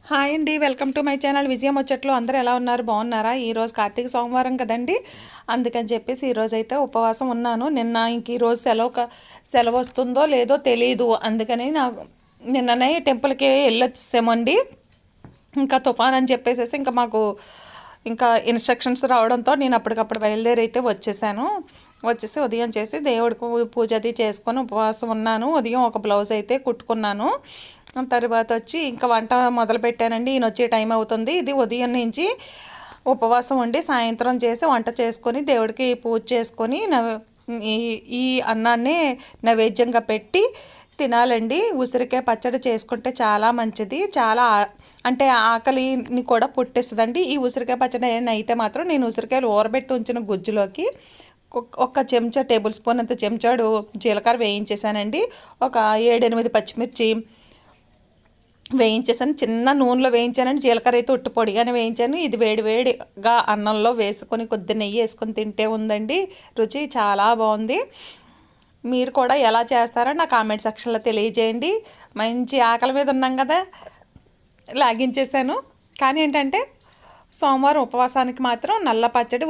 Hi అండి, welcome to my channel విజయం ముచ్చట్లు. అందరూ ఎలా ఉన్నారు? బాగున్నారా? ఈరోజు కార్తీక సోమవారం కదండి, అందుకని చెప్పేసి ఈరోజు అయితే ఉపవాసం ఉన్నాను. నిన్న ఇంక ఈరోజు సెలవు వస్తుందో లేదో తెలియదు, అందుకని నాకు నిన్ననే టెంపుల్కి వెళ్ళొచ్చేసామండి. ఇంకా తుఫాన్ అని చెప్పేసి ఇంకా మాకు ఇంకా ఇన్స్ట్రక్షన్స్ రావడంతో నేను అప్పటికప్పుడు బయలుదేరి అయితే వచ్చేసి ఉదయం చేసి దేవుడికి పూజ అది చేసుకొని ఉపవాసం ఉన్నాను. ఉదయం ఒక బ్లౌజ్ అయితే కుట్టుకున్నాను. తర్వాత వచ్చి ఇంకా వంట మొదలు పెట్టానండి. ఈయన వచ్చే టైం అవుతుంది. ఇది ఉదయం నుంచి ఉపవాసం ఉండి సాయంత్రం చేసి వంట చేసుకొని దేవుడికి పూజ చేసుకొని ఈ అన్నాన్ని నైవేద్యంగా పెట్టి తినాలండి. ఉసిరికాయ పచ్చడి చేసుకుంటే చాలా మంచిది. చాలా అంటే ఆకలిని కూడా పుట్టిస్తుందండి. ఈ ఉసిరికాయ పచ్చడి అయితే మాత్రం నేను ఉసిరికాయలు ఊరబెట్టి ఉంచిన గుజ్జులోకి ఒక చెంచా టేబుల్ స్పూన్ అంత చెంచాడు జీలకర్ర వేయించేసానండి. ఒక 7-8 పచ్చిమిర్చి వేయించేసాను. చిన్న నూనెలో వేయించానండి. జీలకర్ర అయితే ఉట్టు పొడిగానే వేయించాను. ఇది వేడిగా అన్నంలో వేసుకొని కొద్ది నెయ్యి వేసుకొని తింటే ఉందండి రుచి చాలా బాగుంది. మీరు కూడా ఎలా చేస్తారో నా కామెంట్ సెక్షన్లో తెలియజేయండి. మంచి ఆకలి మీద ఉన్నాం కదా, లాగించేసాను. కానీ ఏంటంటే సోమవారం ఉపవాసానికి మాత్రం నల్ల పచ్చడి